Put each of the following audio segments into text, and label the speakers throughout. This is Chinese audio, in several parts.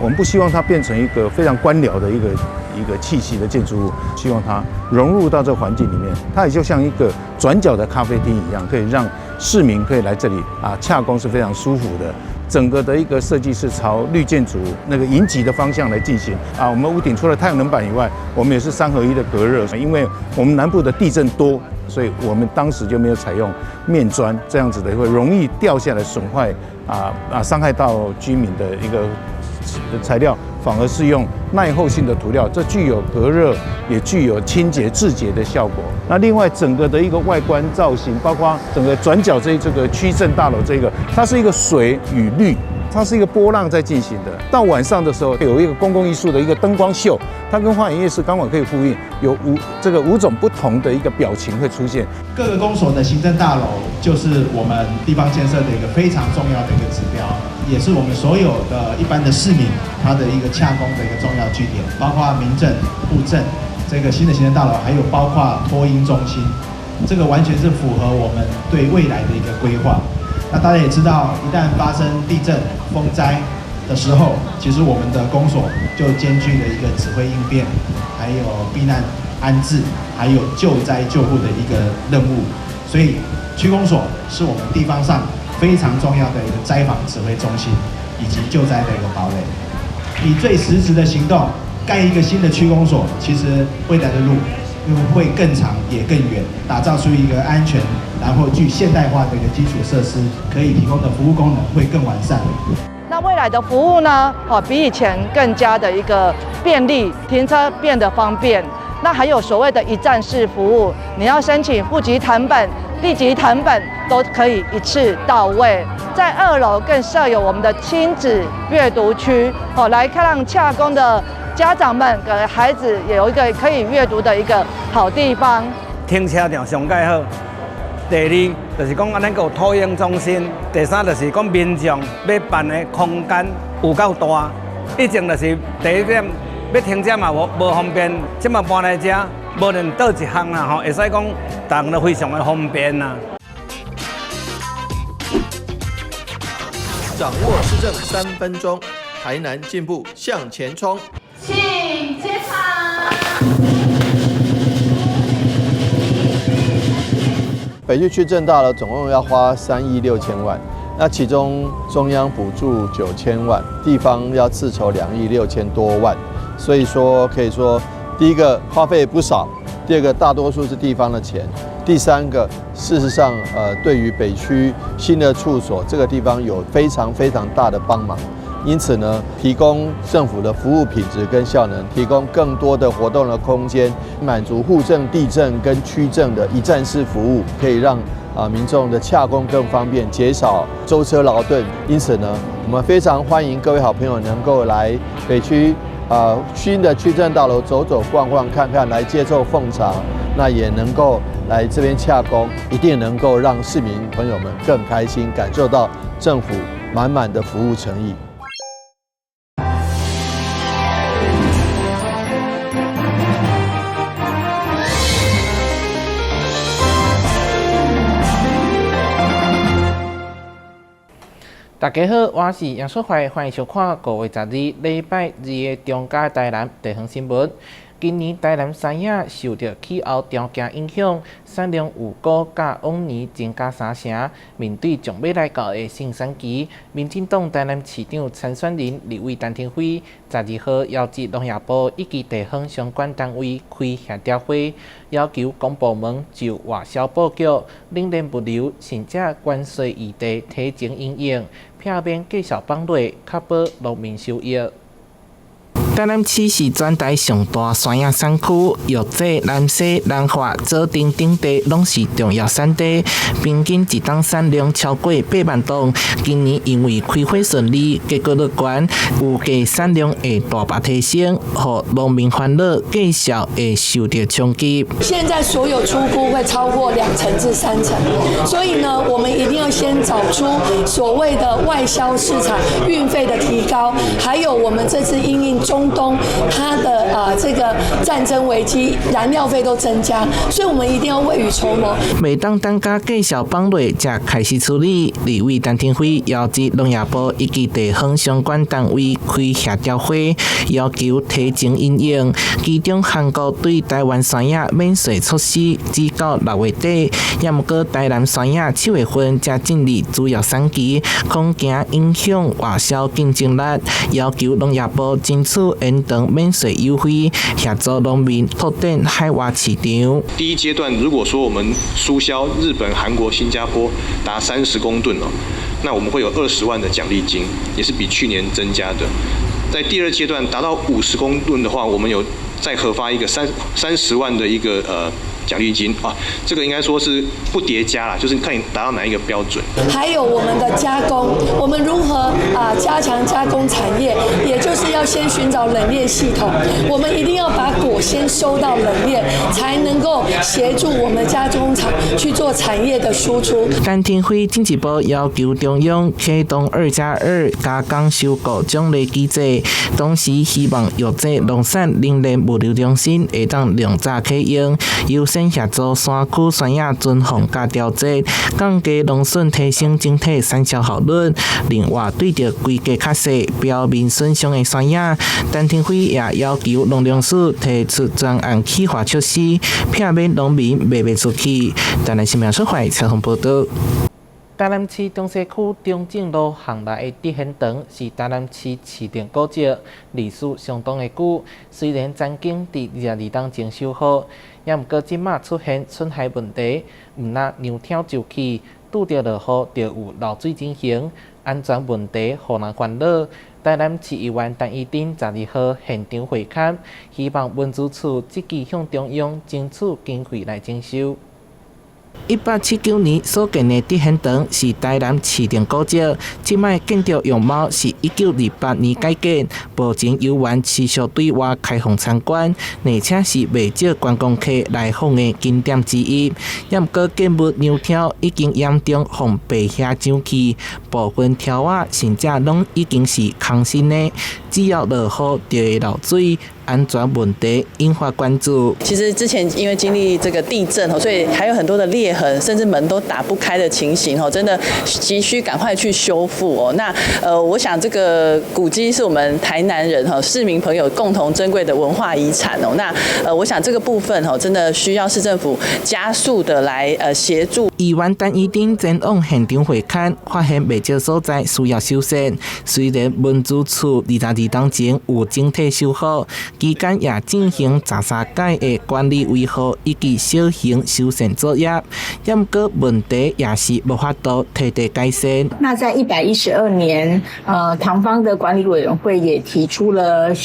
Speaker 1: 們不希望它變成一個非常官僚的一個氣息的建築物，希望它融入到這個環境裡面，它也就像一個轉角的咖啡廳一樣，可以讓市民可以來這裡洽公是非常舒服的。整個的一個設計是朝綠建築那個迎擊的方向來進行我們屋頂除了太陽能板以外，我們也是3合1的隔熱，因為我們南部的地震多，所以我們當時就沒有採用面磚這樣子的，會容易掉下來損壞傷害到居民的一個材料，反而是用耐候性的塗料，這具有隔熱，也具有清潔制潔的效果。那另外整個的一个外觀造型，包括整個轉角這個區政大樓它是一個水與綠，它是一個波浪在進行的。到晚上的時候，有一個公共藝術的一個燈光秀，它跟花園夜市剛好可以呼應，有5種不同的一個表情會出現。
Speaker 2: 各個公所的行政大樓就是我們地方建設的一個非常重要的一個指標，也是我們所有的一般的市民他的一個洽公的一個重要據點，包括民政、戶政這個新的行政大樓，還有包括托嬰中心，這個完全是符合我們對未來的一個規劃。那大家也知道，一旦發生地震、風災的時候，其實我們的公所就兼具了一個指揮應變，還有避難安置，還有救災救護的一個任務。所以區公所是我們地方上非常重要的一個災防指揮中心，以及救災的一個堡壘。以最實質的行動蓋一個新的區公所，其實未來的路會更長也更遠，打造出一個安全然後具現代化的一個基礎設施，可以提供的服務功能會更完善。
Speaker 3: 那未來的服務呢？比以前更加的一個便利，停車變得方便。那還有所謂的一站式服務，你要申請戶籍謄本、地籍謄本都可以一次到位。在2樓更設有我們的親子閱讀區，來讓洽公的家長們給孩子也有一個可以閱讀的一個好地方。
Speaker 4: 停車場上蓋好。第2就是講，咱有托嬰中心。第3就是講，民眾要辦的空間有夠大。以前就是第1點要停車嘛無方便，即馬搬來這，無論倒一項啦會使講，大家都非常的方便啦。
Speaker 5: 掌握市政3分鐘，台南進步向前衝。
Speaker 6: 請接場。
Speaker 5: 北區區政大樓總共要花3億6千萬，那其中中央補助9千萬，地方要自籌2億6千多萬，所以說可以說，第一個花費不少，第二個大多數是地方的錢，第三個事實上對於北區新的處所這個地方有非常大的幫忙。因此呢，提供政府的服務品質跟效能，提供更多的活動的空間，滿足戶政、地政跟區政的一站式服務，可以讓民眾的洽公更方便，減少舟車勞頓。因此呢，我們非常歡迎各位好朋友能夠來北區新的區政大樓走走逛逛看看，來接受奉茶，那也能夠來這邊洽公，一定能夠讓市民朋友們更開心，感受到政府滿滿的服務誠意。
Speaker 7: 大家好，我是楊淑懷，歡迎收看5月12日禮拜2的中嘉台南地方新聞。今年台南山野受到氣候條件影響，產量有高較往年增加3成。面對將要來到的盛產期，民進黨台南市長參選人立委陳廷輝12號邀集農業部以及地方相關單位開協調會，要求公部門就外銷布局、冷鏈物流甚至關稅議題提前因應，避免繼續綁累，確保農民收益。台南市是全台上大山野產區，藥劑、藍色、蘭花、佐藤等地攏是重要產地，平均一檔產量超過8萬噸。今年因為開會順利，結果樂觀，預計產量會大幅提升，讓農民煩惱繼續會受到衝擊。
Speaker 8: 現在所有出估會超過2成至3成，所以呢，我們一定要先找出所謂的外銷市場運費的提高，還有我們這次因應中中東它的這個戰爭危機，燃料費都增加，所以我們一定要未雨綢繆。
Speaker 7: 每當單家介紹放落，才開始處理。立委陳廷輝邀集農業部以及地方相關單位開協調會，要求提前因應，其中韓國對台灣山野免稅措施至到6月底，也毋過台南山野7月份才進入主要產期，恐驚影響外銷競爭力，要求農業部爭取延長免稅優惠，協助農民拓展海外市場。
Speaker 9: 第一階段，如果說我們輸銷日本、韓國、新加坡達30公噸那我們會有20萬的獎勵金，也是比去年增加的。在第二階段達到50公噸的話，我們有再核發一個30萬的一個獎勵金啊，這個應該說是不疊加啦，就是看你達到哪一個標準。
Speaker 8: 還有我們的加工，我們如何加強加工產業，也就是要先尋找冷鏈系統，我們一定要把果先收到冷鏈，才能夠協助我們加工廠去做產業的輸出。
Speaker 7: 陳廷輝經濟部要求中央啟動2+2加工收購獎勵機制，同時希望藥劑農產冷鏈物流中心會當量早啟用，優先協助山區山野準防加調節，降低農損，提升整體產銷效率。另外，對着規格較細、表面損傷的山野，陳廷輝也要求農糧署提出專案企劃措施，避免農民賣不出去。台南新聞社會採訪報道。台南市中西區中正路巷內的竹園堂是台南市市定古蹟，歷史相當的久。雖然曾經在22年前修好，也毋過今麥出現損害問題，毋那娘跳就起，拄着落雨就有漏水情形，安全問題互人煩惱。台南市議員陳怡婷12號現場會勘，希望文資處積極向中央爭取經費來徵收。1879年所建的竹園堂是台南市定古蹟，即賣建築樣貌是1928年改建，目前遊園持續對外開放參觀，而且是未少觀光客來訪的景點之一。也毋過建物娘條已經嚴重互白蟻佔去，部分條仔甚至攏已經是空心的，只要落雨就會漏水。安全問題引發關注。其實之前因為經歷這個地震，所以還有很多的裂痕，甚至門都打不開的情形，真的急需趕快去修復。那我想這個古蹟是我們台南人市民朋友共同珍貴的文化遺產。那我想這個部分真的需要市政府加速的來協助。議員陳怡婷前往現場會勘，發現未少所在需要修繕。雖然文資處22年前有整體修好，期間也進行雜沙改的管理維護以及小型修繕作業，也毋過問題也是無法度徹底改善。
Speaker 10: 那在112年，唐芳的管理委員會也提出了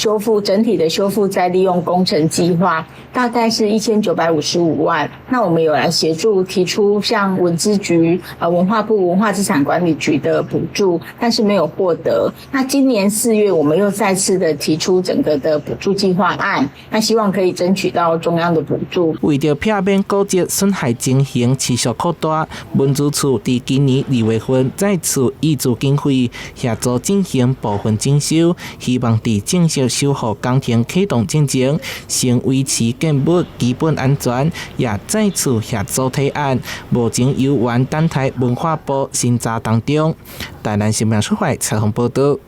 Speaker 10: 整體的修復再利用工程計劃，大概是1955萬。那我們有來協助提出像文資局、文化部文化資產管理局的補助，但是沒有獲得。那今年4月，我們又再次的提出整個的補助計劃案，那希望可以爭取到中央的補助。
Speaker 7: 為了避免古蹟損害情形持續擴大，文資處在今年2月份再次挹注經費協助進行部分整修，希望在正式修復工程啟動之前，先維持建物基本安全，也再次協助提案。目前由原等待文化部審查當中。台南新聞社會採訪報道。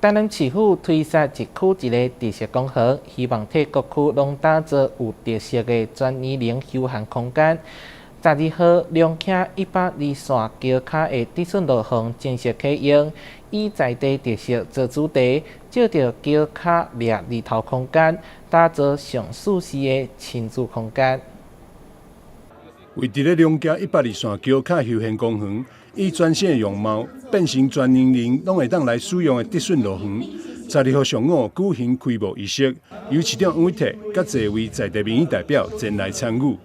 Speaker 7: 台南市府推設一區一個特色公園，希望替各區攏打造有特色的專年齡休閒空間。12號，龍徛120線橋卡的直順路巷正式啟用，以在地特色做主題，借着橋卡掠日頭空間，打造上舒適的親子空間。
Speaker 11: 為佇咧龍徛120線橋卡休閒公園，以全新的樣貌變成全年齡攏會當來使用的直順路巷。12號上午舉行開幕儀式，由市長黃偉哲甲儕位在地民意代表前來參與。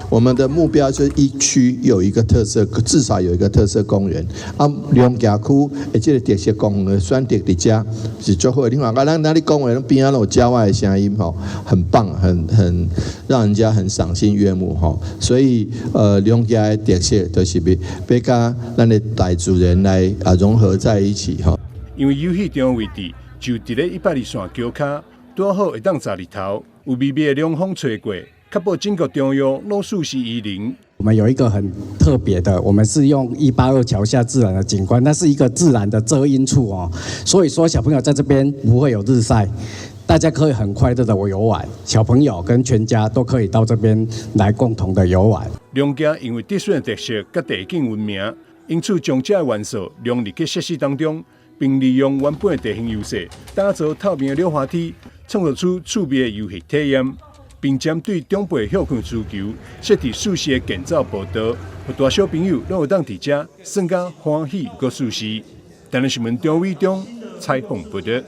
Speaker 5: 我我們的目標就是一區有一個特色，至少有一個特色公園。啊，龍崎區的這個特色公園的選擇在這是最好的。另外，咱那裡公園邊啊有郊外的聲音吼，很棒，很讓人家很賞心悅目吼。所以龍崎的特色就是要甲咱的大自然來融合在一起吼。
Speaker 11: 因為遊戲場位置就佇咧120線橋骹，拄好會當曬日頭，有微微的涼風吹過，確保整個中央都舒適宜人。
Speaker 12: 我們有一個很特別的，我們是用182橋下自然的景觀，那是一個自然的遮陰處哦，所以說小朋友在這邊不會有日曬，大家可以很快樂的遊玩，小朋友跟全家都可以到這邊來共同的遊玩。
Speaker 11: 龍崎因為特殊的特色甲地景聞名，因此將這元素融入去設施當中，並利用原本的地形優勢，打造透明的溜滑梯，創造出趣味的遊戲體驗。並針對長輩休困需求，設置舒適的建造步道，予大小朋友攏會當佇遮耍甲歡喜佮舒適。台南新聞張偉忠採訪報道。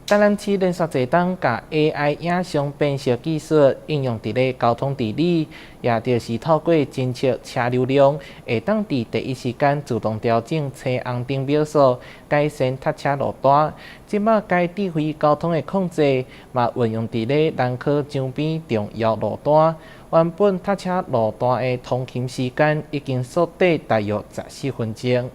Speaker 7: 台南市連續多檔把 AI 影像辨識技術應用在咧交通治理，也就是透過偵測車流量，會當在第一時間自動調整車紅燈秒數，改善塞車路段。即馬該智慧交通的控制，嘛運用在咧南科江邊重要路段。原本塞車路段的通勤時間已經縮短大約14分鐘。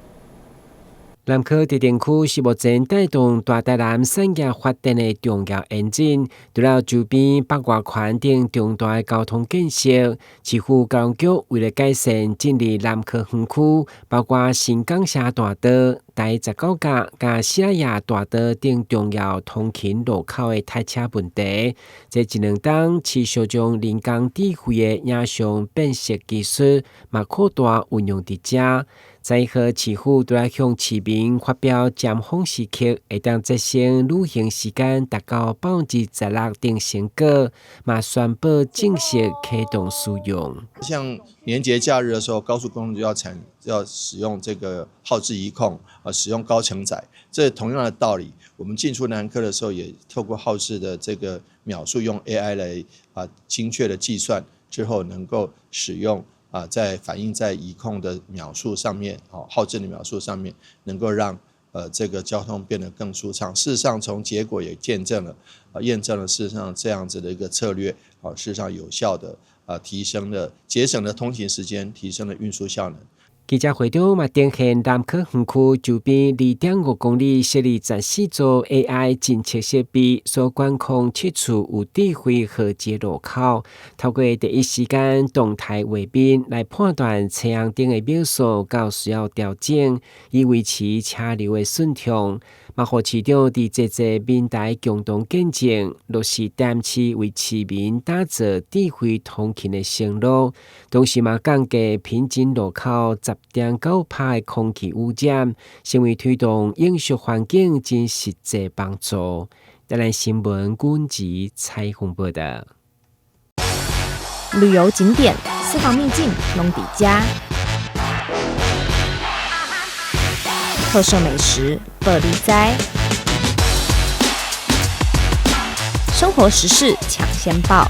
Speaker 13: 南科特定區是目前帶動大台南產業發展的重要引擎，除了周邊北外環等重大的交通建設，市府交通局為了改善進入南科園區，包括新港社大道、台19甲、加西拉雅大道等重要通勤路口的塞車問題，這一兩檔持續將人工智慧的影像辨識技術，嘛擴大運用在這。在和市府都來向市民發表尖峰時刻，會當節省旅行時間達到16%等成果，嘛宣布正式啟動使用。
Speaker 5: 像年節假日的時候，高速公路要使用這個號誌儀控，使用高承載。這同樣的道理，我們進出南科的時候，也透過號誌的這個秒數，用 AI 來精確的計算之後，能夠使用。在反映在儀控的秒數上面，號誌的秒數上面，能夠讓這個交通變得更舒暢。事實上，從結果也驗證了事實上這樣子的一個策略，事實上有效的節省了通勤時間，提升了運輸效能。
Speaker 13: 記者會中嘛，點現南科園區周邊2.5公里設立14座 AI 偵測設備，所管控7處有智慧和接路口，透過第一時間動態畫面來判斷車紅燈的秒數，到需要調整，以維持車流的順暢。嘛，和市長佇這個民代共同見證，落實電市為市民打造智慧通勤的承諾，同時嘛降低平均路口10.9%的空氣污染，成為推動飲食環境真實際幫助。台南新聞軍集採訪報道。
Speaker 14: 旅遊景點、私房秘境攏底家，特色美食樂利哉，生活時事搶先報，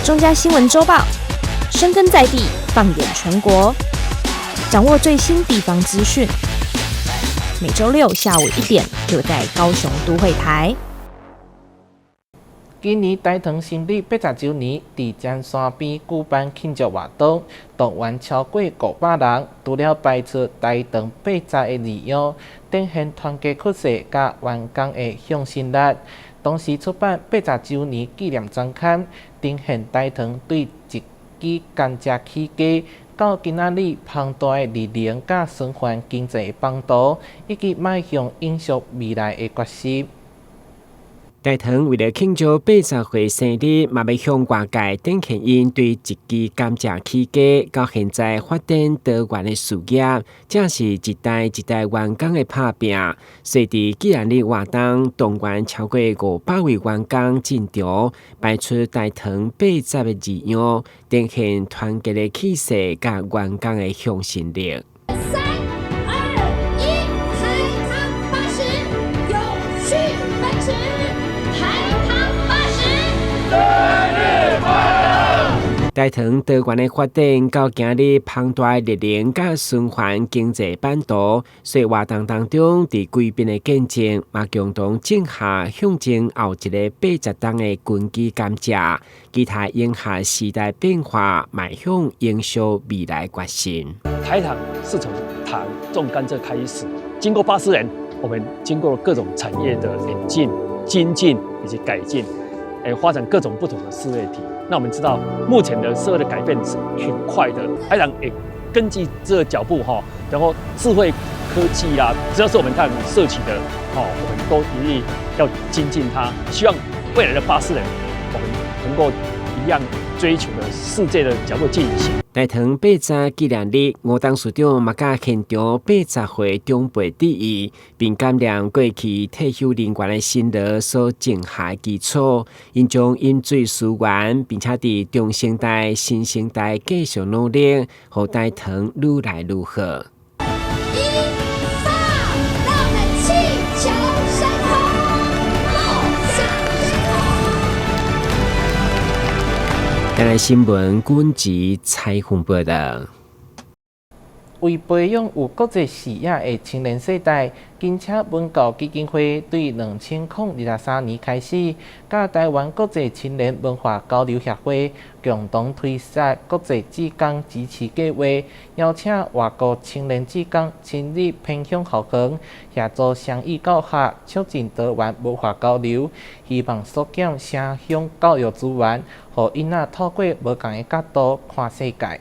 Speaker 14: 中嘉新聞週報，深耕在地，放眼全國，掌握最新地方資訊。每週6下午1點，就在高雄都會台。
Speaker 7: 今年大唐成立80週年，在尖山邊舉辦慶祝活動，動員超過500人，除了擺出大唐80的字樣，展現團結屈勢甲員工的向心力。同時出版80週年紀念專刊，展現大唐對一支甘蔗起家到今仔日龐大的力量甲循環經濟的幫助，以及邁向永續未來的決心。
Speaker 13: 大唐為了慶祝80歲生日，嘛要向外界展現因對一支甘蔗起家到現在發展多元的事業，正是一代一代員工的打拼。隨着既然日活動，動員超過500位員工進場，擺出大唐80的字樣，展現團結的氣勢甲員工的向心力。
Speaker 6: 3、2、1，台糖80，有序奔馳，台糖80。
Speaker 13: 大唐德源的發展到今日龐大歷練甲循環經濟版圖，所以活動當中佇貴賓的見證，嘛共同種下向前後一個80年的根基甘蔗，期待迎合時代變化，邁向營銷未來決心。
Speaker 15: 台糖是從糖種甘蔗開始，經過80年，我們經過各種產業的演進、精進以及改進，發展各種不同的事業體。那我們知道，目前的社會的改變是很快的，台糖也根據這個腳步哈，然後智慧科技啦，只要是我們台糖涉及的，我們都一定要精進它。希望未來的80年，我們能夠一樣追求的世界的腳步進行。
Speaker 13: 大唐80紀念日，吳董事長嘛甲現場80回長輩致意，並感念過去退休人員的辛勞所種下基礎，因將飲水思源，並且佇中生代、新生代繼續努力，讓大唐愈來愈好。台灣新聞軍籍採訪報道。
Speaker 7: 為培養有國際視野的青年世代，金車文教基金會對2023年開始，甲台灣國際青年文化交流協會共同推設國際志工支持計劃，邀請外國青年志工親自偏鄉後園，協助雙語教學，促進台灣文化交流，希望縮減城鄉教育資源，讓囡仔透過不同的角度看世界。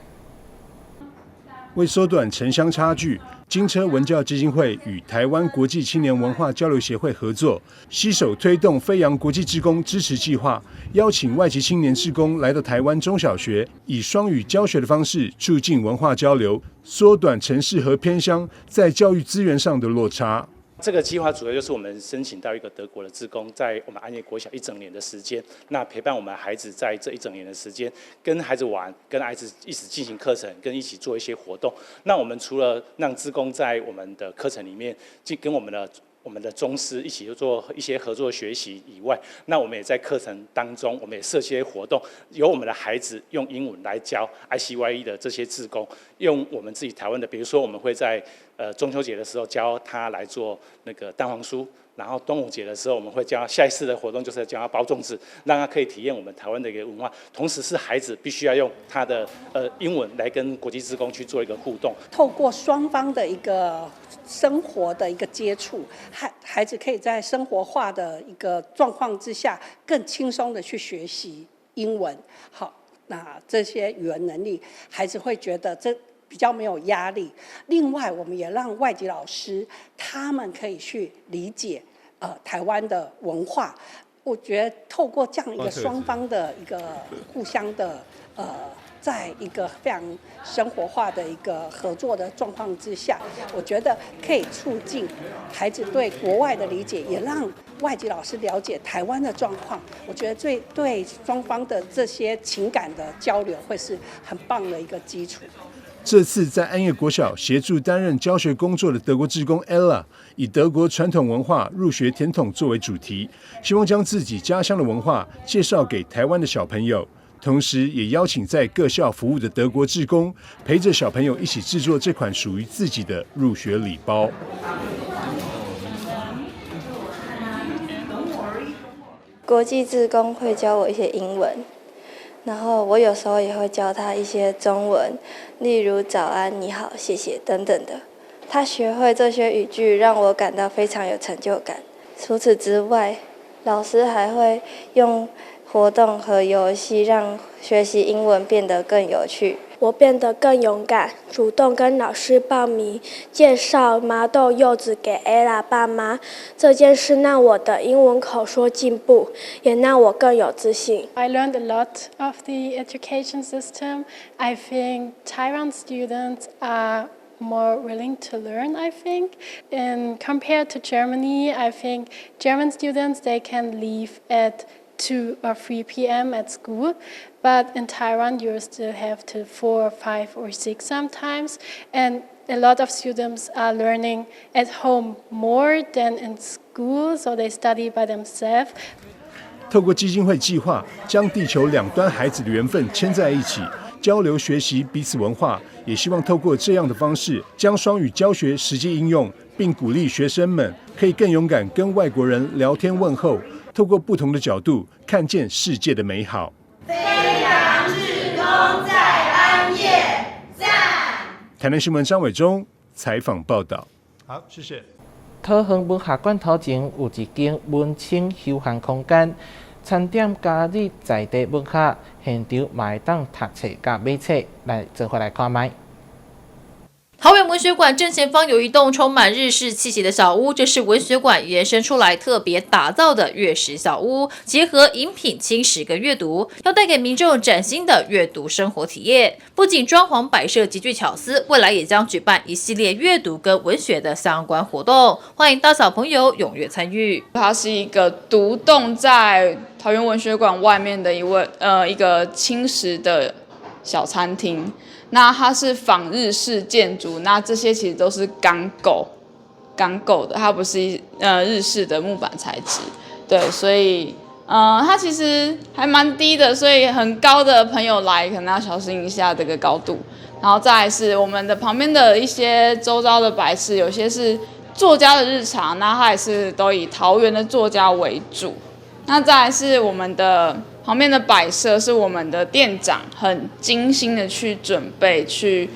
Speaker 11: 為縮短城鄉差距，金車文教基金會與台灣國際青年文化交流協會合作，攜手推動飛揚國際志工支持計劃，邀請外籍青年志工來到台灣中小學，以雙語教學的方式促進文化交流，縮短城市和偏鄉在教育資源上的落差。
Speaker 16: 這個計劃主要就是我們申請到一個德國的志工，在我們安業國小1整年的時間，那陪伴我們孩子在這1整年的時間，跟孩子玩，跟孩子一起進行課程，跟一起做一些活動。那我們除了讓志工在我們的課程裡面，跟我們的宗師一起做一些合作學習以外，那我們也在課程當中，我們也設一些活動，由我們的孩子用英文來教 ICYE 的這些志工，用我們自己台灣的，比如說我們會在中秋節的時候教他來做那個蛋黃酥，然後端午節的時候我們會教他，下一次的活動就是教他包粽子，讓他可以體驗我們台灣的一個文化，同時是孩子必須要用他的英文來跟國際志工去做一個互動，
Speaker 17: 透過雙方的一個生活的一個接觸，孩子可以在生活化的一個狀況之下，更輕鬆的去學習英文。好，那這些語文能力，孩子會覺得這比較沒有壓力。另外，我們也讓外籍老師他們可以去理解台灣的文化。我覺得透過這樣一個雙方的一個互相的在一個非常生活化的一個合作的狀況之下，我覺得可以促進孩子對國外的理解，也讓外籍老師了解台灣的狀況。我覺得對雙方的這些情感的交流會是很棒的一個基礎。
Speaker 11: 這次在安業國小協助擔任教學工作的德國志工 Ella， 以德國傳統文化入學甜筒作為主題，希望將自己家鄉的文化介紹給台灣的小朋友，同時也邀請在各校服務的德國志工，陪着小朋友一起制作這款屬於自己的入學禮包。
Speaker 18: 國際志工會教我一些英文，然後我有時候也會教他一些中文，例如早安、你好、謝謝等等的。他學會這些語句，讓我感到非常有成就感。除此之外，老師還會用活動和遊戲讓學習英文變得更有趣。
Speaker 19: 我變得更勇敢，主動跟老師報名，介紹麻豆柚子給 Ella 爸媽。這件事讓我的英文口說進步，也讓我更有自信。
Speaker 20: I learned a lot of the education system. I think Taiwan students are more willing to learn, I think. And compared to Germany, I think German students, they can leave at 2 or 3 p.m. at school, but in Taiwan you still have to 4, 5, or 6 sometimes, and a lot of students are learning at home more than in school, so they study by themselves.
Speaker 11: 透過基金會計劃，將地球兩端孩子的緣分牽在一起，交流學習彼此文化，也希望透過這樣的方式，將雙語教學實際應用，並鼓勵學生們可以更勇敢跟外國人聊天問候，透過不同的角度看見世界的美好。
Speaker 6: 飛揚志工在安業，讚！
Speaker 11: 台南新聞張偉忠採訪報道。
Speaker 1: 好，謝謝。
Speaker 7: 桃園文學館頭前有一間文青休閒空間，餐點加入在地文學，現場嘛會當讀冊加買冊，來做回來看賣。
Speaker 2: 桃園文學館正前方有一棟充滿日式氣息的小屋，這是文學館延伸出來特別打造的月食小屋，結合飲品、輕食跟閱讀，要帶給民眾嶄新的閱讀生活體驗。不僅裝潢擺設極具巧思，未來也將舉辦一系列閱讀跟文學的相關活動，歡迎大小朋友踴躍參與。
Speaker 21: 它是一個獨棟在桃園文學館外面的一個輕食的小餐廳。那它是仿日式建築，那這些其實都是鋼構的，它不是日式的木板材質，對，所以它其實還蠻低的，所以很高的朋友來可能要小心一下這個高度。然後再來是我們的旁邊的一些周遭的擺飾，有些是作家的日常，那它也是都以桃園的作家為主。那再來是我們的旁邊的擺設，是我們的店長很精心的去準備去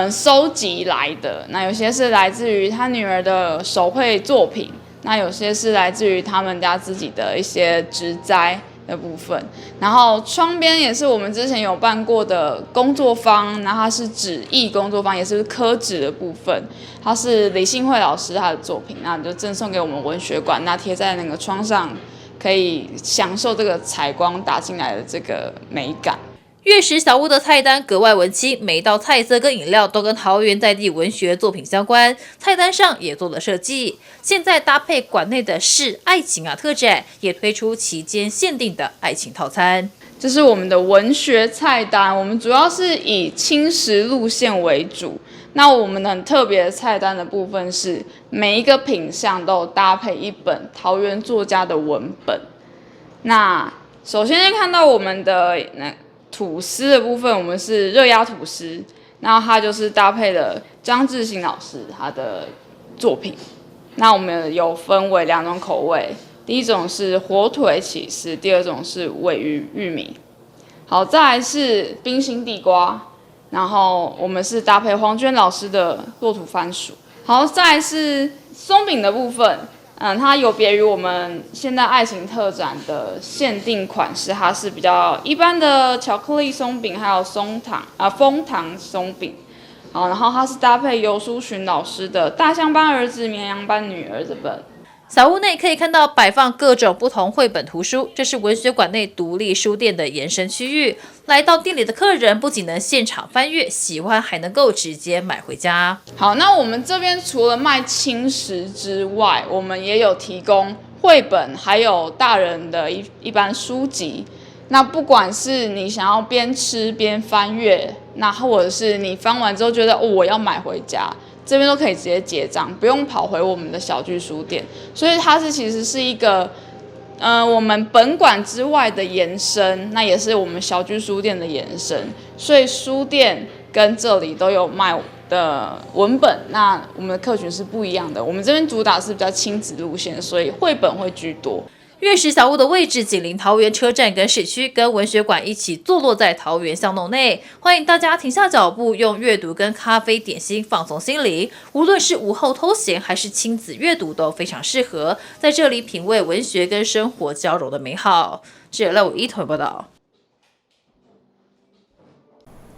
Speaker 21: 收集來的。那有些是來自於他女兒的手繪作品，那有些是來自於他們家自己的一些植栽的部分。然後窗邊也是我們之前有辦過的工作坊，那它是紙藝工作坊，也是刻紙的部分。它是李信惠老師他的作品，那就贈送給我們文學館，那貼在那個窗上。可以享受這個採光打進來的這個美感。
Speaker 2: 月食小屋的菜單格外文青，每一道菜色跟飲料都跟桃園在地文學作品相關，菜單上也做了設計。現在搭配館內的是愛情特展，也推出期間限定的愛情套餐。
Speaker 21: 這是我們的文學菜單，我們主要是以輕食路線為主。那我們很特別的菜單的部分是，每一個品項都有搭配一本桃園作家的文本。那首先看到我們的吐司的部分，我們是熱壓吐司，那它就是搭配了張志新老師他的作品。那我們有分為2種口味，第一種是火腿起司，第二種是鮪魚玉米。好，再來是冰心地瓜。然後我們是搭配黃娟老師的落土番薯。好，再來是鬆餅的部分，它有別於我們現在愛情特展的限定款式，它是比較一般的巧克力鬆餅，還有楓糖鬆餅。好，然後它是搭配游書群老師的大象班兒子、綿羊班女兒這本。
Speaker 2: 小屋內可以看到擺放各種不同繪本圖書，這是文學館內獨立書店的延伸區域。來到店裡的客人不僅能現場翻閱，喜歡還能夠直接買回家。
Speaker 21: 好，那我們這邊除了賣輕食之外，我們也有提供繪本，還有大人的一般書籍。那不管是你想要邊吃邊翻閱，那或者是你翻完之後覺得我要買回家，這邊都可以直接結賬，不用跑回我們的小聚書店。所以它其實是一個我們本館之外的延伸，那也是我們小聚書店的延伸。所以書店跟這裡都有賣的文本，那我們的客群是不一樣的。我們這邊主打是比較親子路線，所以繪本會居多。
Speaker 2: 月食小屋的位置緊鄰桃園車站跟市區，跟文學館一起坐落在桃園巷弄內，歡迎大家停下腳步，用閱讀跟咖啡點心放鬆心靈。無論是午後偷閒還是親子閱讀，都非常適合在這裡品味文學跟生活交融的美好。這賴偉一同報道。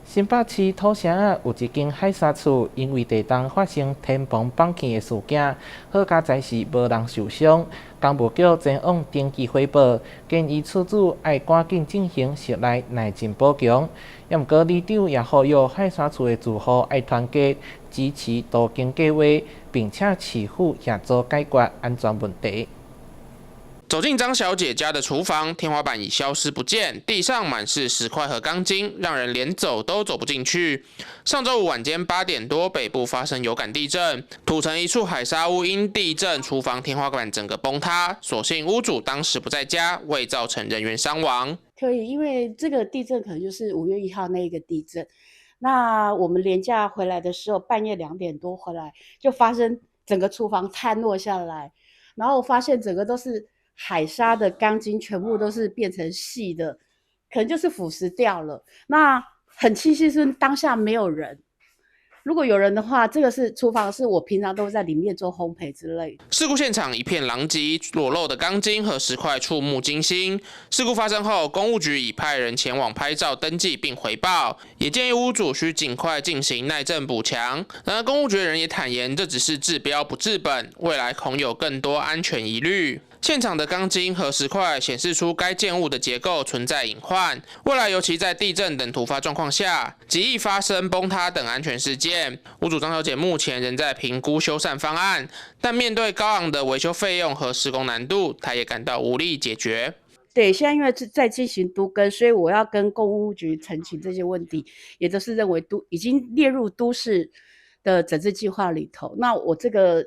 Speaker 7: 新北市土城有一間海沙厝，因為地動發生天崩放氣的事件，好佳在是無人受傷。公務局前往登記匯報，建議厝主要趕緊進行室內耐震補強。也毋過，里長也呼籲海沙厝的住戶要團結，支持多間計劃，並且市府協助解決安全問題。
Speaker 3: 走進張小姐家的廚房，天花板已消失不見，地上滿是石塊和鋼筋，讓人連走都走不進去。上周五晚間8點多，北部發生有感地震，土城一處海沙屋因地震，廚房天花板整個崩塌，所幸屋主當時不在家，未造成人員傷亡。
Speaker 22: 可以，因為這個地震可能就是5月1號那一個地震。那我們連假回來的時候，半夜2點多回來，就發生整個廚房坍落下來，然後發現整個都是海沙的鋼筋，全部都是變成細的，可能就是腐蝕掉了。那很慶幸是當下沒有人。如果有人的話，這個是廚房，是我平常都在裡面做烘焙之類的。
Speaker 3: 事故現場一片狼藉，裸露的鋼筋和石塊觸目驚心。事故發生後，公務局已派人前往拍照登記並回報，也建議屋主需盡快進行耐震補強。然而，公務局人也坦言，這只是治標不治本，未來恐有更多安全疑慮。現場的鋼筋和石塊顯示出該建物的結構存在隱患，未來尤其在地震等突發狀況下，極易發生崩塌等安全事件。屋主張小姐目前仍在評估修繕方案，但面對高昂的維修費用和施工難度，她也感到無力解決。
Speaker 22: 對，現在因為在進行都更，所以我要跟公務局澄清這些問題，也都是認為已經列入都市的整治計劃裡頭。那我這個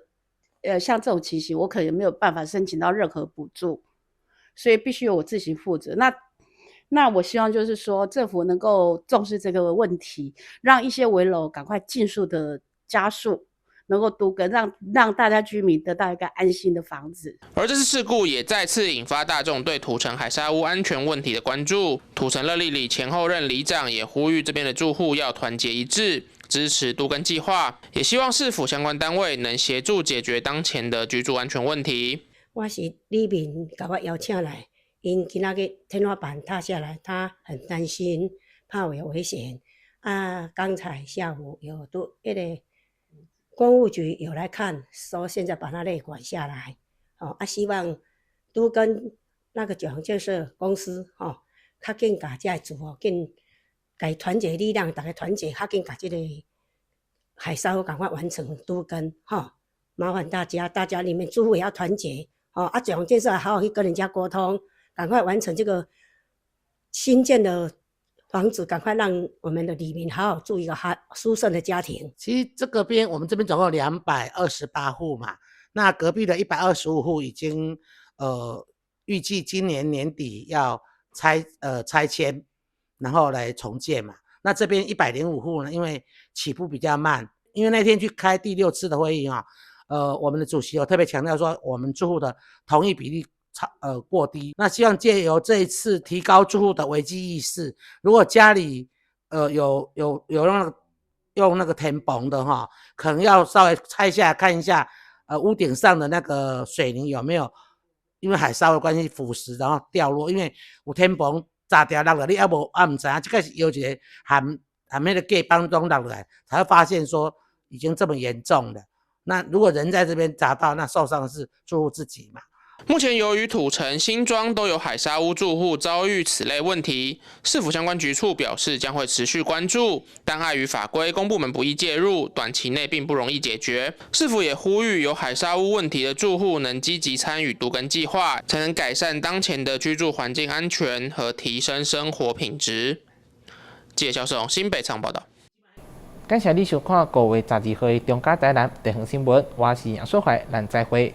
Speaker 22: 像這種情形，我可能沒有辦法申請到任何補助，所以必須由我自行負責。那我希望就是說，政府能夠重視這個問題，讓一些危樓趕快盡速的加速，能夠都更，讓大家居民得到一個安心的房子。
Speaker 3: 而這次事故也再次引發大眾對土城海沙屋安全問題的關注。土城樂利里前後任里長也呼籲這邊的住戶要團結一致，支持都更計劃，也希望市府相關單位能協助解決當前的居住安全問題。
Speaker 23: 我是里民把我邀請來，因今仔日天花板塌下來，他很擔心，怕有危險。剛才下午有公務局有來看，說現在把它列管下來，希望都跟那個九行建設公司，較緊把這個住戶緊。該團結力量，大家團結，較緊把這個海沙屋趕快完成都更，麻煩大家裡面住戶也要團結，九行建設好好去跟人家溝通，趕快完成這個新建的房子，趕快讓我們的里民好好住一個舒適的家庭。
Speaker 24: 其實我們這邊總共228戶嘛，那隔壁的125戶已經預計今年年底要拆遷。然後來重建嘛，那這邊105戶呢，因為起步比較慢，因為那天去開第6次的會議我們的主席有特別強調說，我們住戶的同意比例過低，那希望借由這一次提高住戶的危機意識，如果家裡有用那個天棚的可能要稍微拆下來看一下，屋頂上的那個水泥有沒有因為海沙的關係腐蝕然後掉落，因為有天棚。炸掉落來，你還不知道，這個是有一個含那個隔板中落來，才會發現說已經這麼嚴重了。那如果人在這邊砸到，那受傷的是住戶自己嘛。
Speaker 3: 目前由於土城、新莊都有海沙屋住戶遭遇此類問題，市府相關局處表示將會持續關注，但礙於法規，公部門不易介入，短期內並不容易解決。市府也呼籲有海沙屋問題的住戶能積極參與都更計劃，才能改善當前的居住環境安全和提升生活品質。記者蕭世榮新北採訪報道。
Speaker 7: 感謝你收看5月12號的中嘉台南地方新聞，我是楊淑懷，咱再會。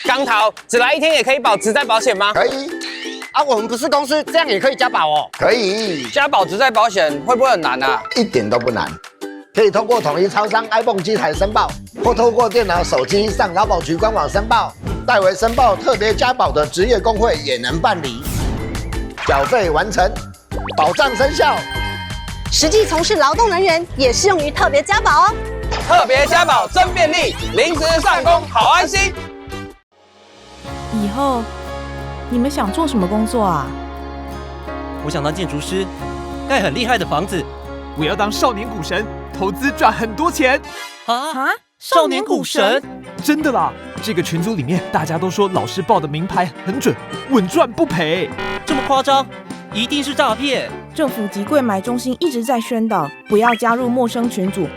Speaker 25: 江桃，只來1天也可以保职災保險嗎？
Speaker 26: 可以。我們不是公司，這樣也可以加保哦。可以。
Speaker 25: 加保職災保險會不會很難啊？
Speaker 26: 一點都不難，可以通過統一超商 iPhone 機台申報。
Speaker 4: 或透過電腦、手機上勞保局官網申報。代為申報特別加保的職業工會也能辦理。繳費完成，保障生效。
Speaker 5: 實際從事勞動人員也適用於特別加保哦。
Speaker 25: 特別加保真便利，臨時上工好安心。
Speaker 8: 以後你們想做什麼工作啊？
Speaker 9: 我想當建築師，蓋很厲害的房子。
Speaker 10: 我要當少年股神，投資賺很多錢。
Speaker 8: 啊？少年股神？
Speaker 10: 真的啦！這個群組裡面大家都說老師報的名牌很準，穩賺不賠。
Speaker 9: 這麼誇張？一定是詐騙！
Speaker 8: 政府及櫃買中心一直在宣導，不要加入陌生群組，